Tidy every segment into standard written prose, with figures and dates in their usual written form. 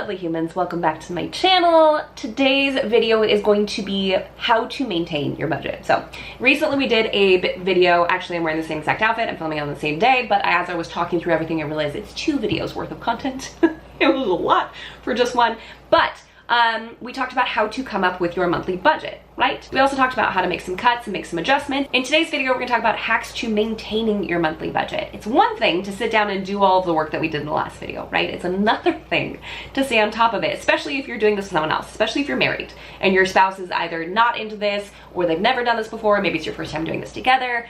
lovely humans, welcome back to my channel. Today's video is going to be how to maintain your budget. So recently we did a video, actually I'm wearing the same exact outfit, I'm filming on the same day, but as I was talking through everything I realized it's 2 videos worth of content. It was a lot for just one, but we talked about how to come up with your monthly budget, right? We also talked about how to make some cuts and make some adjustments. In today's video, we're gonna talk about hacks to maintaining your monthly budget. It's one thing to sit down and do all of the work that we did in the last video, right? It's another thing to stay on top of it, especially if you're doing this with someone else, especially if you're married and your spouse is either not into this or they've never done this before, maybe it's your first time doing this together.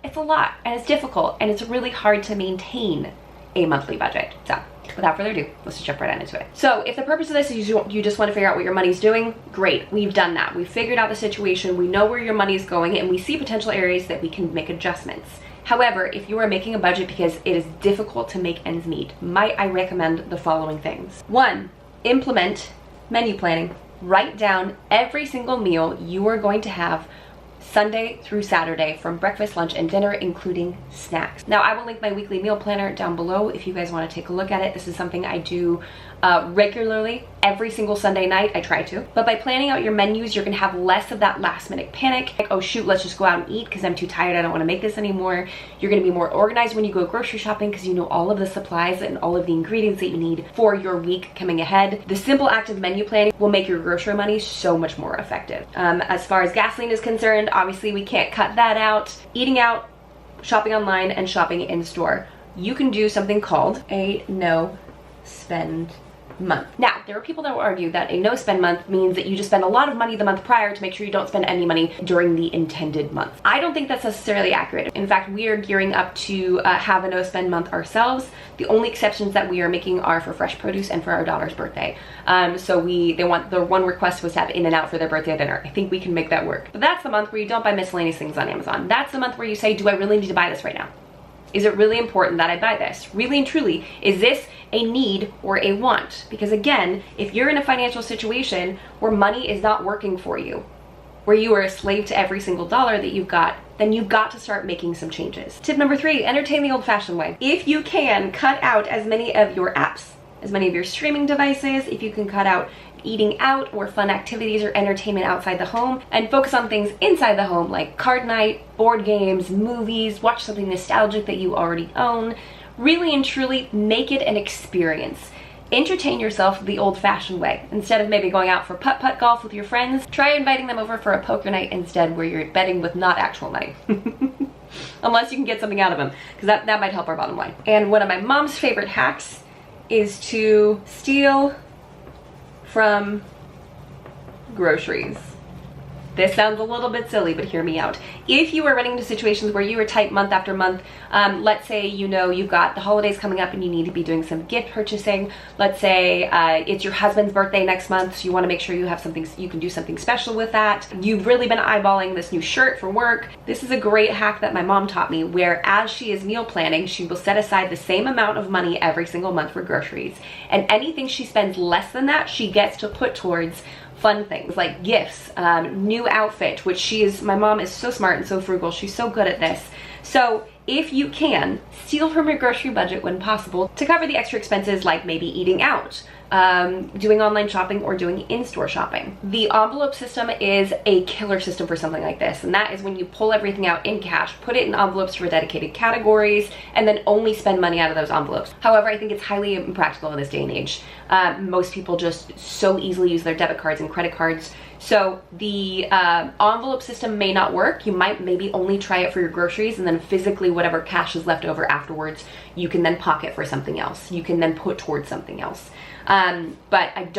It's a lot and it's difficult and it's really hard to maintain a monthly budget. So without further ado, let's just jump right on into it. So if the purpose of this is you just want to figure out what your money's doing, great, we've done that. We've figured out the situation, we know where your money's going, and we see potential areas that we can make adjustments. However, if you are making a budget because it is difficult to make ends meet, might I recommend the following things. 1, implement menu planning. Write down every single meal you are going to have Sunday through Saturday, from breakfast, lunch, and dinner, including snacks. Now, I will link my weekly meal planner down below if you guys want to take a look at it. This is something I do regularly, every single Sunday night. I try to. But by planning out your menus, you're gonna have less of that last minute panic. Like, oh shoot, let's just go out and eat because I'm too tired, I don't want to make this anymore. You're gonna be more organized when you go grocery shopping because you know all of the supplies and all of the ingredients that you need for your week coming ahead. The simple act of menu planning will make your grocery money so much more effective. As far as gasoline is concerned, obviously we can't cut that out. Eating out, shopping online, and shopping in store. You can do something called a no spend month. Now, there are people that will argue that a no spend month means that you just spend a lot of money the month prior to make sure you don't spend any money during the intended month. I don't think that's necessarily accurate. In fact, we are gearing up to have a no spend month ourselves. The only exceptions that we are making are for fresh produce and for our daughter's birthday. So they want, the one request was to have In-N-Out for their birthday dinner. I think we can make that work. But that's the month where you don't buy miscellaneous things on Amazon. That's the month where you say, do I really need to buy this right now? Is it really important that I buy this? Really and truly, is this a need or a want? Because again, if you're in a financial situation where money is not working for you, where you are a slave to every single dollar that you've got, then you've got to start making some changes. Tip number 3, entertain the old-fashioned way. If you can, cut out as many of your apps, as many of your streaming devices, if you can cut out eating out or fun activities or entertainment outside the home and focus on things inside the home like card night, board games, movies, watch something nostalgic that you already own. Really and truly make it an experience. Entertain yourself the old-fashioned way. Instead of maybe going out for putt-putt golf with your friends, try inviting them over for a poker night instead, where you're betting with not actual money. Unless you can get something out of them, because that might help our bottom line. And one of my mom's favorite hacks is to steal from groceries. This sounds a little bit silly, but hear me out. If you are running into situations where you are tight month after month, let's say you know you've got the holidays coming up and you need to be doing some gift purchasing. Let's say it's your husband's birthday next month, so you want to make sure you have something, you can do something special with that. You've really been eyeballing this new shirt for work. This is a great hack that my mom taught me, where as she is meal planning, she will set aside the same amount of money every single month for groceries. And anything she spends less than that, she gets to put towards fun things like gifts, new outfit, which my mom is so smart and so frugal. She's so good at this. So if you can, steal from your grocery budget when possible to cover the extra expenses like maybe eating out, doing online shopping, or doing in-store shopping. The envelope system is a killer system for something like this, and that is when you pull everything out in cash, put it in envelopes for dedicated categories, and then only spend money out of those envelopes. However, I think it's highly impractical in this day and age. Most people just so easily use their debit cards and credit cards. So the envelope system may not work. You might maybe only try it for your groceries, and then physically whatever cash is left over afterwards, you can then pocket for something else. You can then put towards something else. But I've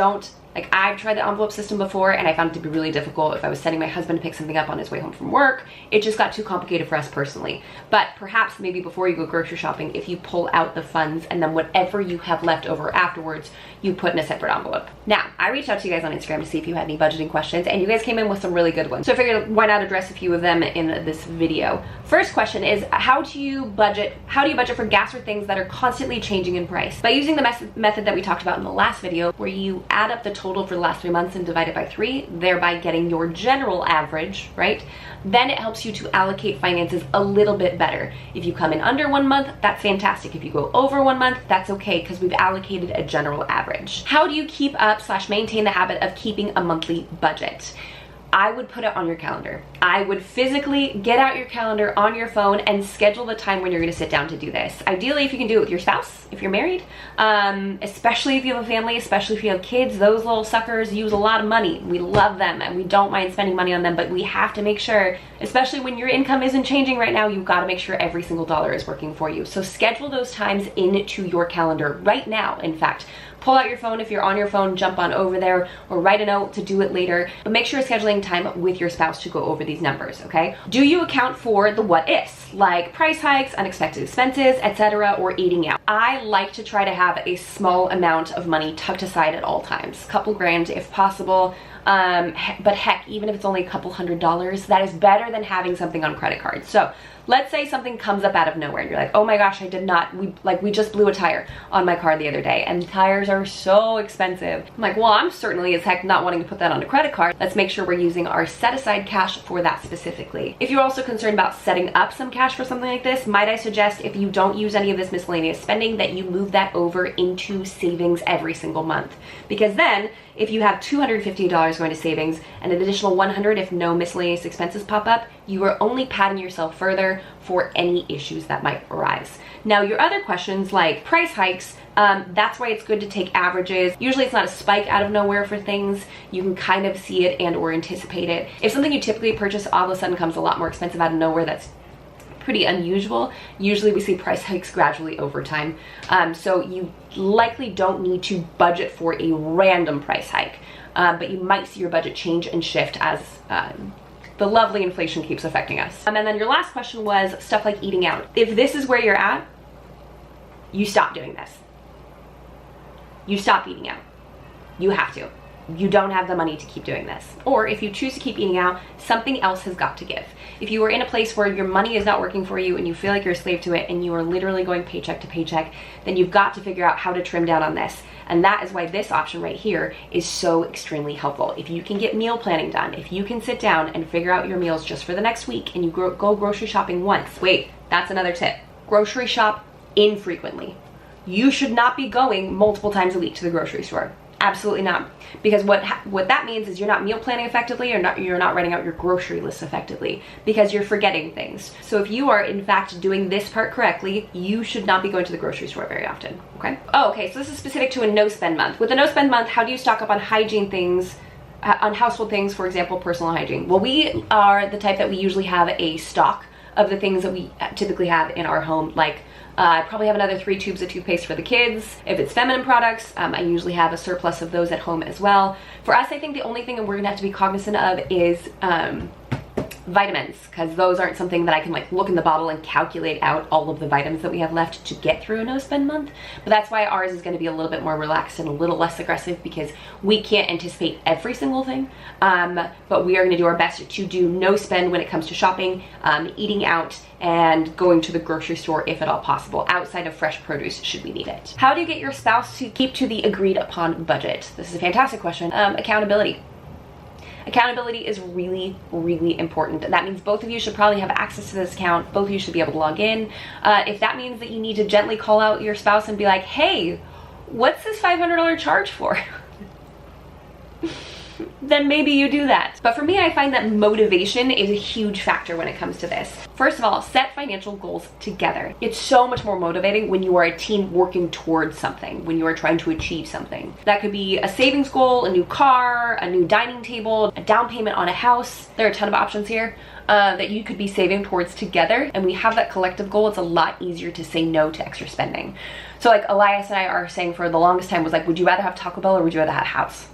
tried the envelope system before and I found it to be really difficult. If I was sending my husband to pick something up on his way home from work, it just got too complicated for us personally. But perhaps maybe before you go grocery shopping, if you pull out the funds and then whatever you have left over afterwards, you put in a separate envelope. Now, I reached out to you guys on Instagram to see if you had any budgeting questions, and you guys came in with some really good ones. So I figured why not address a few of them in this video. First question is, how how do you budget for gas or things that are constantly changing in price? By using the method that we talked about in the last video, where you add up the total for the last 3 months and divide it by 3, thereby getting your general average, right? Then it helps you to allocate finances a little bit better. If you come in under 1 month, that's fantastic. If you go over 1 month, that's okay, because we've allocated a general average. How do you keep up / maintain the habit of keeping a monthly budget? I would put it on your calendar. I would physically get out your calendar on your phone and schedule the time when you're gonna sit down to do this. Ideally, if you can do it with your spouse, if you're married, especially if you have a family, especially if you have kids. Those little suckers use a lot of money. We love them and we don't mind spending money on them, but we have to make sure, especially when your income isn't changing right now, you've got to make sure every single dollar is working for you. So schedule those times into your calendar right now. In fact, pull out your phone. If you're on your phone, jump on over there, or write a note to do it later. But make sure you're scheduling time with your spouse to go over these numbers, okay? Do you account for the what ifs, like price hikes, unexpected expenses, etc., or eating out? I like to try to have a small amount of money tucked aside at all times, a couple grand if possible. But heck, even if it's only a couple $100s, that is better than having something on credit cards. So let's say something comes up out of nowhere and you're like, oh my gosh, we just blew a tire on my car the other day and tires are so expensive. I'm like, well, I'm certainly as heck not wanting to put that on a credit card. Let's make sure we're using our set aside cash for that specifically. If you're also concerned about setting up some cash for something like this, might I suggest, if you don't use any of this miscellaneous spending, that you move that over into savings every single month. Because then if you have $250 going to savings and an additional $100 if no miscellaneous expenses pop up, you are only padding yourself further for any issues that might arise. Now, your other questions like price hikes, that's why it's good to take averages. Usually it's not a spike out of nowhere for things. You can kind of see it and or anticipate it. If something you typically purchase all of a sudden comes a lot more expensive out of nowhere, that's pretty unusual. Usually we see price hikes gradually over time. So you likely don't need to budget for a random price hike, but you might see your budget change and shift as the lovely inflation keeps affecting us. And then your last question was stuff like eating out. If this is where you're at, you stop doing this. You stop eating out. You have to. You don't have the money to keep doing this. Or if you choose to keep eating out, something else has got to give. If you are in a place where your money is not working for you and you feel like you're a slave to it and you are literally going paycheck to paycheck, then you've got to figure out how to trim down on this. And that is why this option right here is so extremely helpful. If you can get meal planning done, if you can sit down and figure out your meals just for the next week and you go grocery shopping once. Wait, that's another tip. Grocery shop infrequently. You should not be going multiple times a week to the grocery store. Absolutely not. Because what that means is you're not meal planning effectively, or you're not writing out your grocery list effectively, because you're forgetting things. So if you are in fact doing this part correctly, you should not be going to the grocery store very often, okay? Oh, okay, so this is specific to a no spend month. With a no spend month, how do you stock up on hygiene things, on household things, for example, personal hygiene? Well, we are the type that we usually have a stock of the things that we typically have in our home, like I probably have another 3 tubes of toothpaste for the kids. If it's feminine products, I usually have a surplus of those at home as well. For us, I think the only thing that we're gonna have to be cognizant of is vitamins, because those aren't something that I can like look in the bottle and calculate out all of the vitamins that we have left to get through a no spend month. But that's why ours is going to be a little bit more relaxed and a little less aggressive, because we can't anticipate every single thing. But we are going to do our best to do no spend when it comes to shopping, eating out, and going to the grocery store if at all possible, outside of fresh produce should we need it. How do you get your spouse to keep to the agreed upon budget? This is a fantastic question. Accountability. Accountability is really, really important. That means both of you should probably have access to this account. Both of you should be able to log in. If that means that you need to gently call out your spouse and be like, hey, what's this $500 charge for? Then maybe you do that. But for me, I find that motivation is a huge factor when it comes to this. First of all, set financial goals together. It's so much more motivating when you are a team working towards something, when you are trying to achieve something. That could be a savings goal, a new car, a new dining table, a down payment on a house. There are a ton of options here that you could be saving towards together. And we have that collective goal. It's a lot easier to say no to extra spending. So like Elias and I are saying for the longest time was like, would you rather have Taco Bell or would you rather have a house?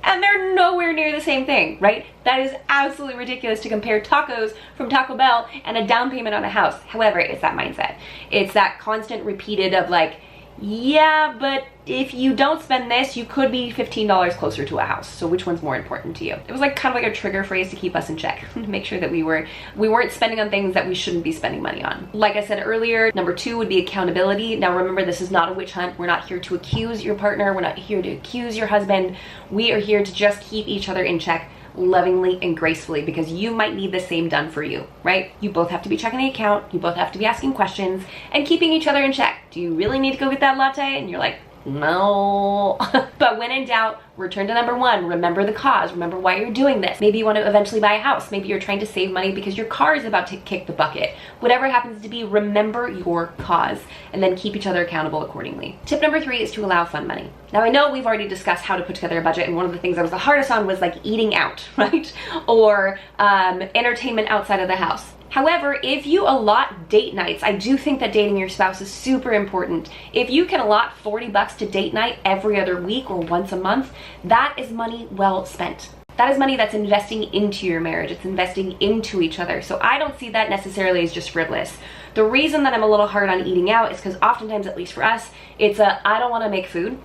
And they're nowhere near the same thing, right? That is absolutely ridiculous to compare tacos from Taco Bell and a down payment on a house. However, it's that mindset. It's that constant repeated of like, Yeah, but if you don't spend this, you could be $15 closer to a house. So which one's more important to you? It was like kind of like a trigger phrase to keep us in check, to make sure that we weren't spending on things that we shouldn't be spending money on. Like I said earlier, number 2 would be accountability. Now remember, this is not a witch hunt. We're not here to accuse your partner. We're not here to accuse your husband. We are here to just keep each other in check, lovingly and gracefully, because you might need the same done for you, right? You both have to be checking the account, you both have to be asking questions and keeping each other in check. Do you really need to go get that latte? And you're like, no. But when in doubt, return to number 1. Remember the cause. Remember why you're doing this. Maybe you want to eventually buy a house. Maybe you're trying to save money because your car is about to kick the bucket. Whatever it happens to be, remember your cause and then keep each other accountable accordingly. Tip number 3 is to allow fun money. Now I know we've already discussed how to put together a budget, and one of the things that was the hardest on was like eating out, right? Or entertainment outside of the house. However, if you allot date nights, I do think that dating your spouse is super important. If you can allot $40 to date night every other week or once a month, that is money well spent. That is money that's investing into your marriage. It's investing into each other. So I don't see that necessarily as just frivolous. The reason that I'm a little hard on eating out is because oftentimes, at least for us, it's I don't want to make food,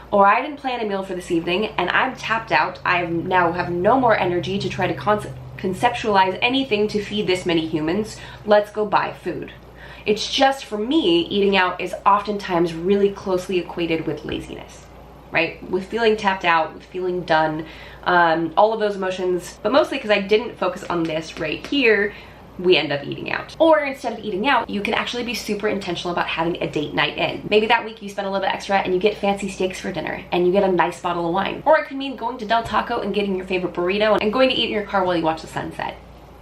or I didn't plan a meal for this evening and I'm tapped out. I now have no more energy to try to conceptualize anything to feed this many humans. Let's go buy food. It's just, for me, eating out is oftentimes really closely equated with laziness, right? With feeling tapped out, with feeling done, all of those emotions, but mostly because I didn't focus on this right here, we end up eating out. Or instead of eating out, you can actually be super intentional about having a date night in. Maybe that week you spend a little bit extra and you get fancy steaks for dinner and you get a nice bottle of wine. Or it could mean going to Del Taco and getting your favorite burrito and going to eat in your car while you watch the sunset.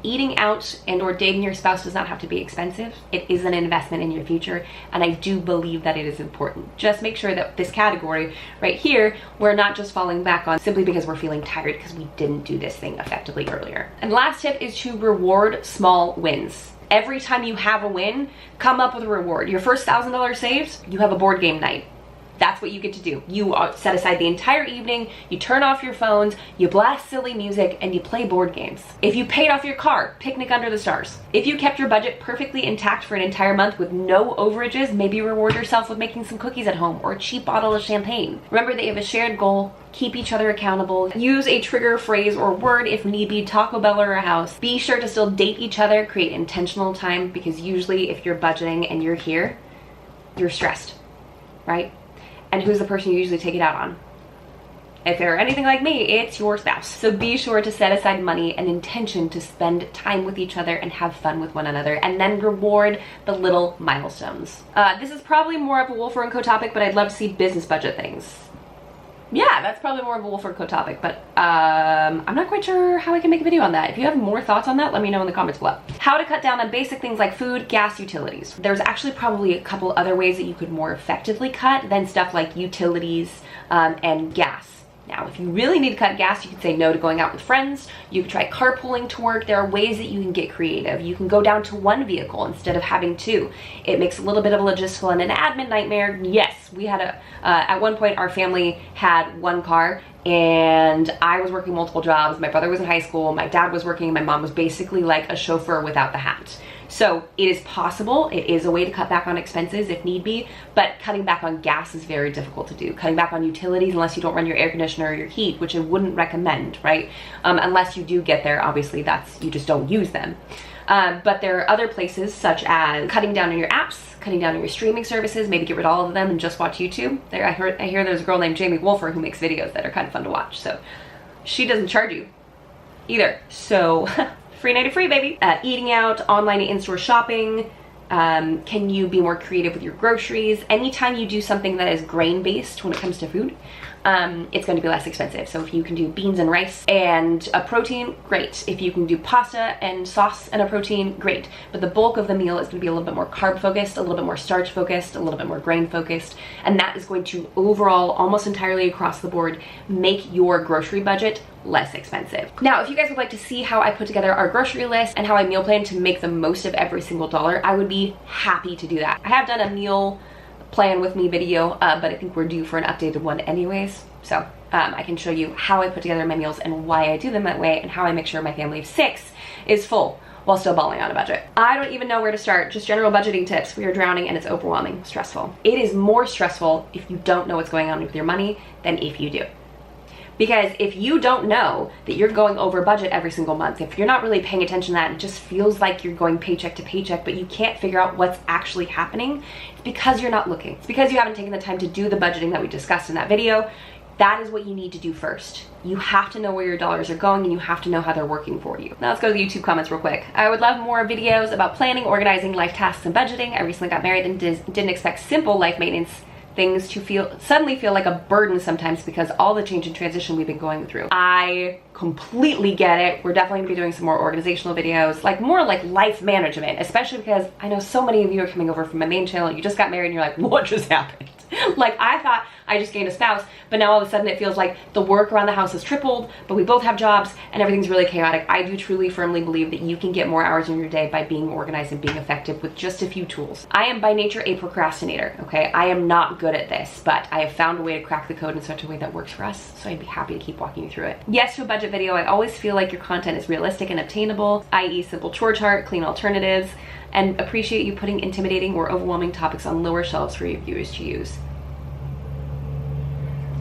Eating out and or dating your spouse does not have to be expensive. It is an investment in your future, and I do believe that it is important. Just make sure that this category right here, we're not just falling back on simply because we're feeling tired because we didn't do this thing effectively earlier. And last tip is to reward small wins. Every time you have a win, come up with a reward. Your first $1,000 saved, you have a board game night. That's what you get to do. You set aside the entire evening, you turn off your phones, you blast silly music, and you play board games. If you paid off your car, picnic under the stars. If you kept your budget perfectly intact for an entire month with no overages, maybe reward yourself with making some cookies at home or a cheap bottle of champagne. Remember that you have a shared goal. Keep each other accountable. Use a trigger phrase or word if need be, Taco Bell or a house. Be sure to still date each other, create intentional time, because usually if you're budgeting and you're here, you're stressed, right? And who's the person you usually take it out on? If they're anything like me, it's your spouse. So be sure to set aside money and intention to spend time with each other and have fun with one another, and then reward the little milestones. This is probably more of a Wolfer & Co topic, but I'd love to see business budget things. Yeah, that's probably more of a Wolfer & Co topic, but I'm not quite sure how I can make a video on that. If you have more thoughts on that, let me know in the comments below. How to cut down on basic things like food, gas, utilities. There's actually probably a couple other ways that you could more effectively cut than stuff like utilities and gas. Now, if you really need to cut gas, you could say no to going out with friends. You could try carpooling to work. There are ways that you can get creative. You can go down to one vehicle instead of having two. It makes a little bit of a logistical and an admin nightmare. Yes, we had at one point our family had one car, and I was working multiple jobs. My brother was in high school. My dad was working. My mom was basically like a chauffeur without the hat. So it is possible. It is a way to cut back on expenses if need be, but cutting back on gas is very difficult to do. Cutting back on utilities, unless you don't run your air conditioner or your heat, which I wouldn't recommend, right? Unless you do get there, obviously you just don't use them. But there are other places, such as cutting down on your apps, cutting down on your streaming services, maybe get rid of all of them and just watch YouTube. I hear there's a girl named Jamie Wolfer who makes videos that are kind of fun to watch, so she doesn't charge you either. So free night of free, baby. Eating out, online and in-store shopping. Can you be more creative with your groceries? Anytime you do something that is grain-based when it comes to food, it's going to be less expensive. So if you can do beans and rice and a protein, great. If you can do pasta and sauce and a protein, great. But the bulk of the meal is going to be a little bit more carb focused, a little bit more starch focused, a little bit more grain focused, and that is going to overall, almost entirely across the board, make your grocery budget less expensive. Now, if you guys would like to see how I put together our grocery list and how I meal plan to make the most of every single dollar, I would be happy to do that. I have done a meal plan with me video, but I think we're due for an updated one anyways. So I can show you how I put together my meals and why I do them that way, and how I make sure my family of 6 is full while still balling on a budget. I don't even know where to start. Just general budgeting tips. We are drowning and it's overwhelming, stressful. It is more stressful if you don't know what's going on with your money than if you do. Because if you don't know that you're going over budget every single month, if you're not really paying attention to that, it just feels like you're going paycheck to paycheck, but you can't figure out what's actually happening, it's because you're not looking. It's because you haven't taken the time to do the budgeting that we discussed in that video. That is what you need to do first. You have to know where your dollars are going and you have to know how they're working for you. Now let's go to the YouTube comments real quick. I would love more videos about planning, organizing life tasks, and budgeting. I recently got married and didn't expect simple life maintenance things to suddenly feel like a burden sometimes because all the change and transition we've been going through. I completely get it. We're definitely gonna be doing some more organizational videos, like more like life management, especially because I know so many of you are coming over from my main channel. You just got married and you're like, what just happened? Like, I thought I just gained a spouse, but now all of a sudden it feels like the work around the house has tripled, but we both have jobs and everything's really chaotic. I do truly firmly believe that you can get more hours in your day by being organized and being effective with just a few tools. I am by nature a procrastinator, okay? I am not good at this, but I have found a way to crack the code in such a way that works for us, so I'd be happy to keep walking you through it. Yes to a budget video. I always feel like your content is realistic and obtainable, i.e. simple chore chart, clean alternatives, and appreciate you putting intimidating or overwhelming topics on lower shelves for your viewers to use.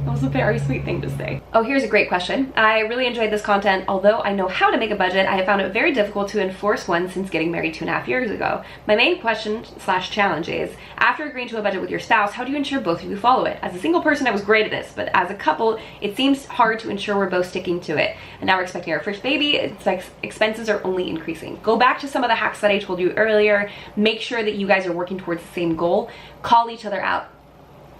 That was a very sweet thing to say. Oh, here's a great question. I really enjoyed this content. Although I know how to make a budget, I have found it very difficult to enforce one since getting married 2.5 years ago. My main question / challenge is, after agreeing to a budget with your spouse, how do you ensure both of you follow it? As a single person, I was great at this, but as a couple, it seems hard to ensure we're both sticking to it. And now we're expecting our first baby, it's like expenses are only increasing. Go back to some of the hacks that I told you earlier. Make sure that you guys are working towards the same goal. Call each other out.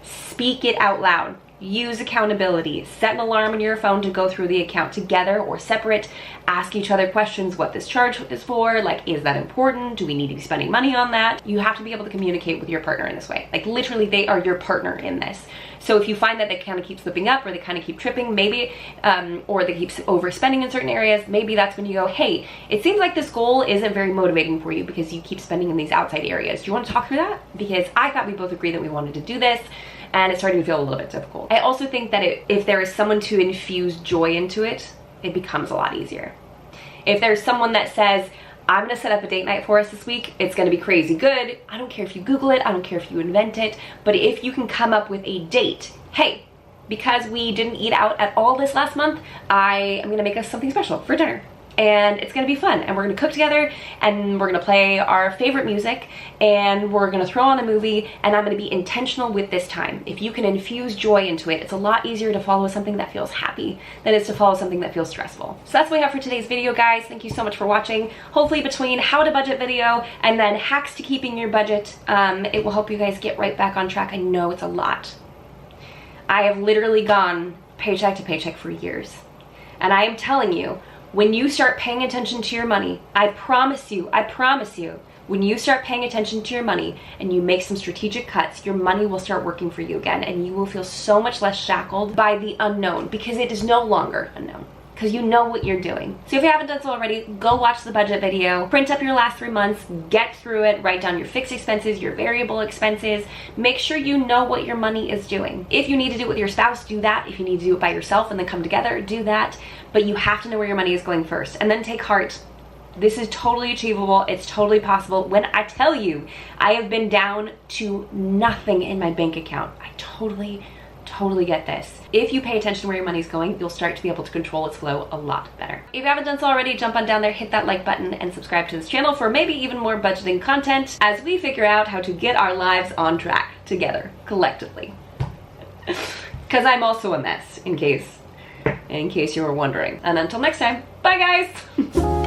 Speak it out loud. Use accountability. Set an alarm on your phone to go through the account together or separate. Ask each other questions, what this charge is for, like, is that important? Do we need to be spending money on that? You have to be able to communicate with your partner in this way. Like, literally, they are your partner in this. So if you find that they kind of keep slipping up or they kind of keep tripping, maybe, or they keep overspending in certain areas, maybe that's when you go, hey, it seems like this goal isn't very motivating for you because you keep spending in these outside areas. Do you want to talk through that? Because I thought we both agreed that we wanted to do this, and it's starting to feel a little bit difficult. I also think that if there is someone to infuse joy into it, it becomes a lot easier. If there's someone that says, I'm gonna set up a date night for us this week, it's gonna be crazy good, I don't care if you Google it, I don't care if you invent it, but if you can come up with a date, hey, because we didn't eat out at all this last month, I am gonna make us something special for dinner. And it's gonna be fun, and we're gonna cook together, and we're gonna play our favorite music, and we're gonna throw on a movie, and I'm gonna be intentional with this time. If you can infuse joy into it, it's a lot easier to follow something that feels happy than it is to follow something that feels stressful. So that's what we have for today's video, guys. Thank you so much for watching. Hopefully between how to budget video and then hacks to keeping your budget, it will help you guys get right back on track. I know it's a lot. I have literally gone paycheck to paycheck for years, and I am telling you, when you start paying attention to your money, I promise you, when you start paying attention to your money and you make some strategic cuts, your money will start working for you again, and you will feel so much less shackled by the unknown, because it is no longer unknown, because you know what you're doing. So if you haven't done so already, go watch the budget video, print up your last 3 months, get through it, write down your fixed expenses, your variable expenses, make sure you know what your money is doing. If you need to do it with your spouse, do that. If you need to do it by yourself and then come together, do that. But you have to know where your money is going first, and then take heart. This is totally achievable. It's totally possible. When I tell you, I have been down to nothing in my bank account. I totally get this. If you pay attention to where your money's going, you'll start to be able to control its flow a lot better. If you haven't done so already, jump on down there, hit that like button, and subscribe to this channel for maybe even more budgeting content as we figure out how to get our lives on track together, collectively. Because I'm also a mess, in case you were wondering. And until next time, bye guys!